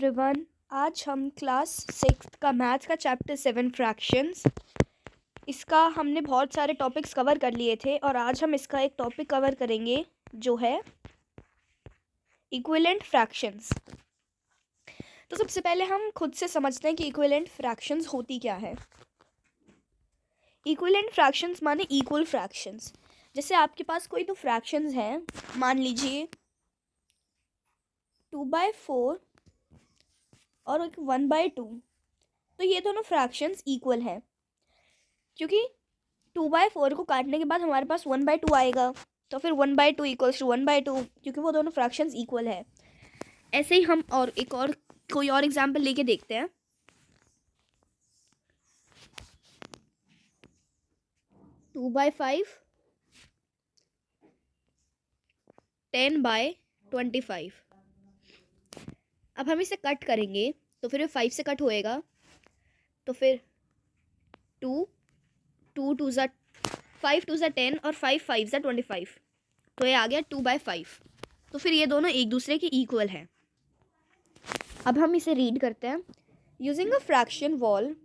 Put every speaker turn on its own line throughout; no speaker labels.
Everyone, आज हम class 6 का मैथ्स का चैप्टर 7 फ्रैक्शंस, इसका हमने बहुत सारे टॉपिक्स कवर कर लिए थे और आज हम इसका एक टॉपिक कवर करेंगे जो है इक्विवेलेंट फ्रैक्शंस। तो सबसे पहले हम खुद से समझते हैं कि इक्विवेलेंट फ्रैक्शंस होती क्या है। इक्विवेलेंट फ्रैक्शंस माने इक्वल फ्रैक्शंस। जैसे आपके पास कोई तो फ्रैक्शंस हैं, मान लीजिए 2/4 और 1/2, तो ये दोनों फ्रैक्शंस इक्वल हैं क्योंकि 2/4 को काटने के बाद हमारे पास 1/2 आएगा, तो फिर 1/2 इक्वल्स टू 1/2 क्योंकि वो दोनों फ्रैक्शंस इक्वल है। ऐसे ही हम और एक और कोई और एग्जांपल लेके देखते हैं। 2/5 10/25। अब हम इसे कट करेंगे तो फिर 5 से कट होएगा, तो फिर 2 2 2 ज़ा 5 2 ज़ा 10 और 5 5 ज़ा 25, तो ये आ गया 2/5। तो फिर ये दोनों एक दूसरे के इक्वल हैं। अब हम इसे रीड करते हैं। Using a fraction wall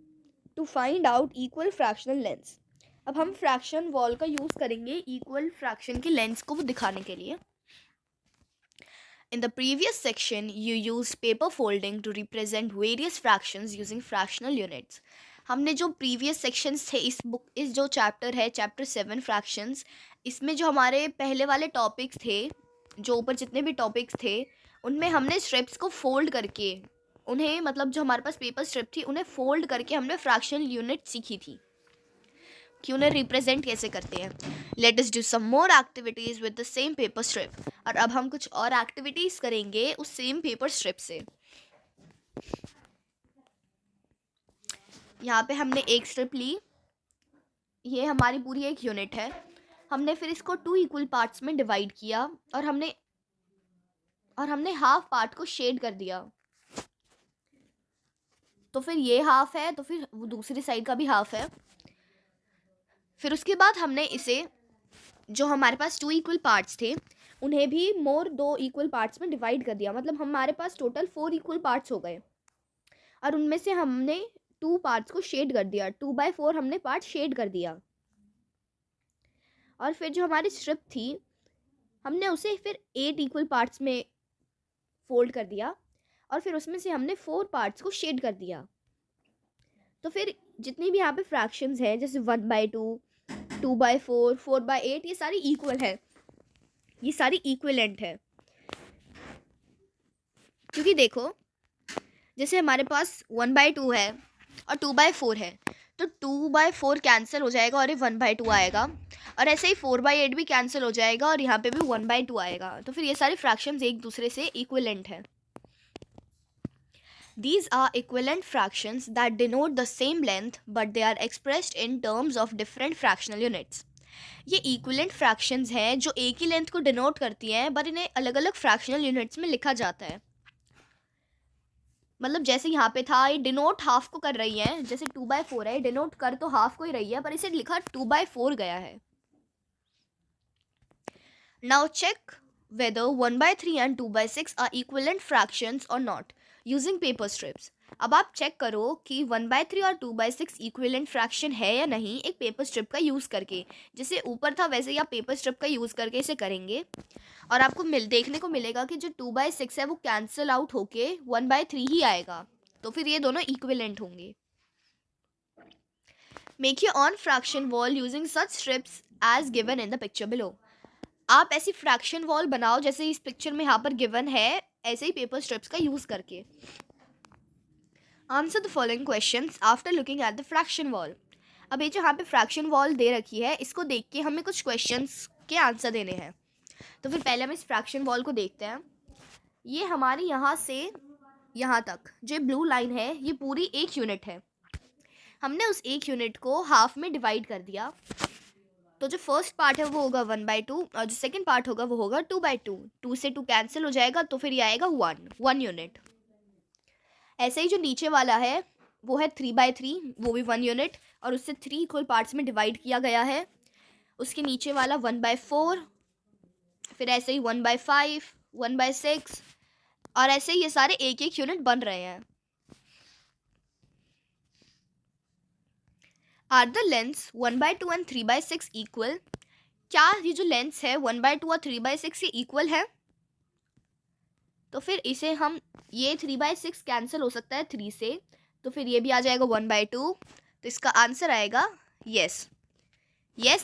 to find out equal fractional lengths. अब हम फ्रैक्शन वॉल का यूज़ करेंगे इक्वल फ्रैक्शन के लेंथ्स को दिखाने के लिए। In the previous section, you used paper folding to represent various fractions using fractional units. हमने जो previous sections थे इस जो chapter है chapter 7 fractions, इसमें जो हमारे पहले वाले topics थे, जो ऊपर जितने भी topics थे, उनमें हमने strips को fold करके उन्हें, मतलब जो हमारे पास paper strip थी उन्हें fold करके हमने fractional unit सीखी थी कि उन्हें रिप्रेजेंट कैसे करते हैं। Let us do some more activities with the same paper strip. और अब हम कुछ और एक्टिविटीज करेंगे उस सेम पेपर स्ट्रिप से। यहाँ पे हमने एक स्ट्रिप ली, ये हमारी पूरी एक यूनिट है। हमने फिर इसको 2 इक्वल पार्ट्स में डिवाइड किया और हमने हाफ पार्ट को शेड कर दिया। तो फिर ये हाफ है, तो फिर वो दूसरी साइड का भी हाफ है। फिर उसके बाद हमने इसे, जो हमारे पास 2 इक्वल पार्ट्स थे उन्हें भी 2 इक्वल पार्ट्स में डिवाइड कर दिया। मतलब हमारे पास टोटल 4 इक्वल पार्ट्स हो गए और उनमें से हमने 2 पार्ट्स को शेड कर दिया। 2/4 हमने पार्ट शेड कर दिया। और फिर जो हमारी स्ट्रिप थी हमने उसे फिर 8 इक्वल पार्ट्स में फोल्ड कर दिया और फिर उसमें से हमने 4 पार्ट्स को शेड कर दिया। तो फिर जितनी भी यहाँ पे फ्रैक्शंस हैं, जैसे 1/2 2/4 4/8, ये सारी इक्वल है, ये सारी इक्विवेलेंट है। क्योंकि देखो, जैसे हमारे पास 1/2 है और 2/4 है, तो 2/4 कैंसिल हो जाएगा और ये 1/2 आएगा। और ऐसे ही 4/8 भी कैंसिल हो जाएगा और यहाँ पे भी 1/2 आएगा। तो फिर ये सारी फ्रैक्शंस एक दूसरे से इक्विवेलेंट है। These are equivalent fractions that denote the same length but they are expressed in terms of different fractional units. ये इक्विवेलेंट फ्रैक्शंस हैं जो एक ही लेंथ को डिनोट करती हैं, पर इन्हें अलग अलग फ्रैक्शनल यूनिट्स में लिखा जाता है। मतलब जैसे यहाँ पे था, ये डिनोट हाफ को कर रही है, जैसे 2/4 है, डिनोट कर तो हाफ को ही रही है, पर इसे लिखा 2/4 गया है। Now check whether 1/3 and 2/6 are equivalent fractions or not using paper strips. अब आप चेक करो कि 1/3 और 2/6 इक्विवेलेंट फ्रैक्शन है या नहीं, एक पेपर स्ट्रिप का यूज़ करके। जैसे ऊपर था वैसे ही आप पेपर स्ट्रिप का यूज़ करके इसे करेंगे और आपको देखने को मिलेगा कि जो 2/6 है वो कैंसिल आउट होके 1/3 ही आएगा। तो फिर ये दोनों इक्विवेलेंट होंगे। Make your own fraction wall using such strips as given in the picture below. आप ऐसी फ्रैक्शन वॉल बनाओ जैसे इस पिक्चर में यहाँ पर गिवन है, ऐसे ही पेपर स्ट्रिप्स का यूज़ करके। Answer the following questions after looking at the fraction wall. अब ये जो यहाँ पे फ्रैक्शन वॉल दे रखी है, इसको देख के हमें कुछ क्वेश्चंस के आंसर देने हैं। तो फिर पहले हम इस फ्रैक्शन वॉल को देखते हैं। ये हमारी यहाँ से यहाँ तक जो ब्लू लाइन है, ये पूरी एक यूनिट है। हमने उस एक यूनिट को हाफ में डिवाइड कर दिया। तो जो फर्स्ट पार्ट है वो होगा 1/2 और जो सेकंड पार्ट होगा वो होगा 2/2। 2 से 2 कैंसिल हो जाएगा, तो फिर ये आएगा 1 यूनिट। ऐसे ही जो नीचे वाला है वो है 3/3, वो भी 1 यूनिट, और उससे 3 इक्वल पार्ट्स में डिवाइड किया गया है। उसके नीचे वाला 1/4, फिर ऐसे ही 1/5 1/6 और ऐसे ये सारे एक एक यूनिट बन रहे हैं। Are the lengths 1/2 and 3/6 equal? क्या ये जो लेंथ्स है 1/2 और 3/6 ये इक्वल है? तो फिर इसे हम, ये 3/6 कैंसिल हो सकता है 3 से, तो फिर ये भी आ जाएगा 1/2। तो इसका आंसर आएगा yes.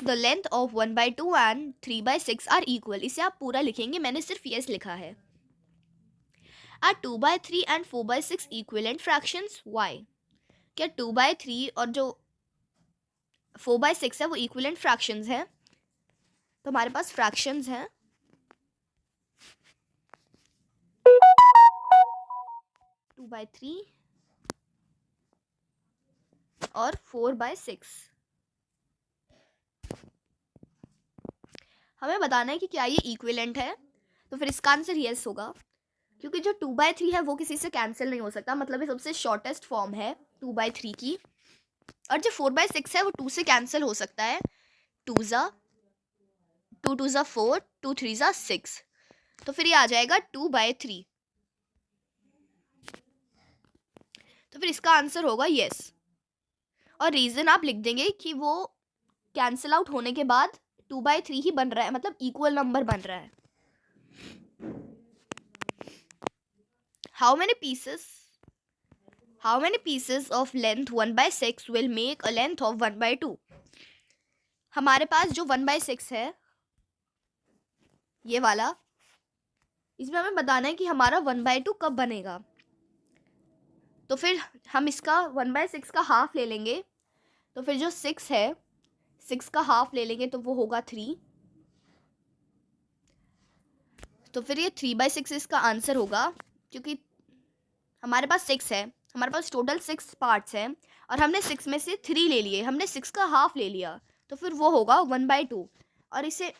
The length of 1/2 and 3/6 are equal. इसे आप पूरा लिखेंगे, मैंने सिर्फ यस लिखा है। Are 2/3 and 4/6 equivalent fractions? Why? क्या 2/3 और जो 4/6 है वो इक्विवेलेंट फ्रैक्शंस हैं? तो हमारे पास फ्रैक्शंस हैं 2/3 और 4/6। हमें बताना है कि क्या ये इक्विवेलेंट है। तो फिर इसका आंसर यस होगा, क्योंकि जो 2/3 है वो किसी से कैंसिल नहीं हो सकता, मतलब ये सबसे शॉर्टेस्ट फॉर्म है 2/3 की। और जो 4/6 है वो 2 से कैंसिल हो सकता है, 2 2 4, 2 3 6। तो फिर ये आ जाएगा 2/3। तो फिर इसका आंसर होगा यस। और रीज़न आप लिख देंगे कि वो कैंसिल आउट होने के बाद 2/3 ही बन रहा है, मतलब इक्वल नंबर बन रहा है। How many pieces of length 1/6 will make a length of 1/2? हमारे पास जो 1/6 है ये वाला, इसमें हमें बताना है कि हमारा 1/2 कब बनेगा। तो फिर हम इसका 1/6 का हाफ ले लेंगे, तो फिर जो 6 है 6 का हाफ ले लेंगे तो वो होगा 3। तो फिर ये 3/6 इसका आंसर होगा, क्योंकि हमारे पास 6 है, हमारे पास टोटल 6 पार्ट्स हैं और हमने 6 में से 3 ले लिए, हमने 6 का हाफ ले लिया, तो फिर वो होगा 1/2। और इससे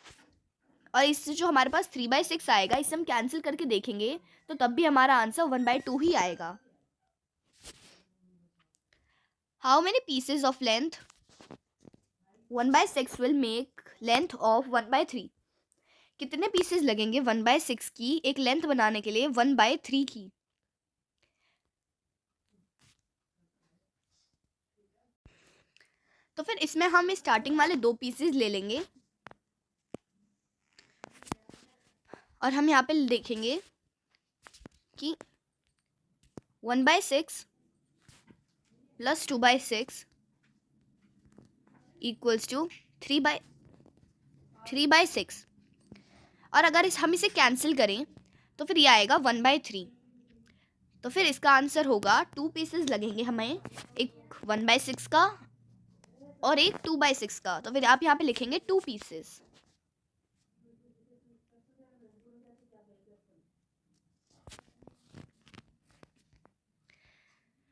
जो हमारे पास 3/6 आएगा इसे हम कैंसिल करके देखेंगे तो तब भी हमारा आंसर 1/2 ही आएगा। How many pieces of length 1/6 will make length of 1/3? कितने पीसेज लगेंगे 1/6 की एक लेंथ बनाने के लिए 1/3 की? तो फिर इसमें हम स्टार्टिंग वाले 2 पीसेज ले लेंगे और हम यहाँ पे देखेंगे कि 1/6 प्लस 2/6 इक्वल्स टू 3/6। और अगर हम इसे कैंसिल करें तो फिर ये आएगा 1/3। तो फिर इसका आंसर होगा 2 पीसेस लगेंगे हमें, एक 1/6 का और एक 2/6 का। तो फिर आप यहाँ पे लिखेंगे 2 pieces.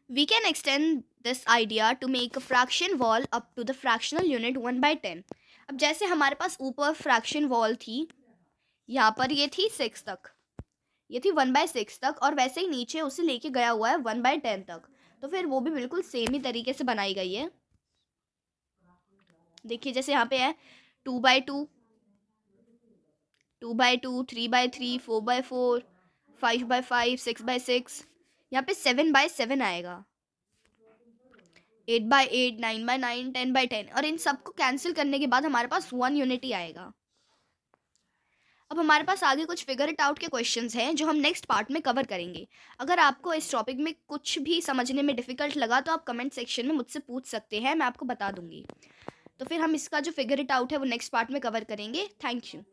We can extend this idea to make a fraction wall up to the fractional unit 1/10. अब जैसे हमारे पास ऊपर फ्रैक्शन वॉल थी, यहाँ पर ये थी 6 तक, ये थी 1/6 तक, और वैसे ही नीचे उसे लेके गया हुआ है 1/10 तक। तो फिर वो भी बिल्कुल सेम ही तरीके से बनाई गई है। देखिए जैसे यहाँ पे है 2/2, 2/2, 3/3, 4/4, 5/5, 6/6, यहाँ पे 7/7 आएगा, 8/8, 9/9, 10/10, और इन सबको कैंसिल करने के बाद हमारे पास 1 यूनिट ही आएगा। अब हमारे पास आगे कुछ फिगर इट आउट के क्वेश्चंस हैं जो हम नेक्स्ट पार्ट में कवर करेंगे। अगर आपको इस टॉपिक में कुछ भी समझने में डिफ़िकल्ट लगा तो आप कमेंट सेक्शन में मुझसे पूछ सकते हैं, मैं आपको बता दूंगी। तो फिर हम इसका जो फिगर इट आउट है वो नेक्स्ट पार्ट में कवर करेंगे। Thank you.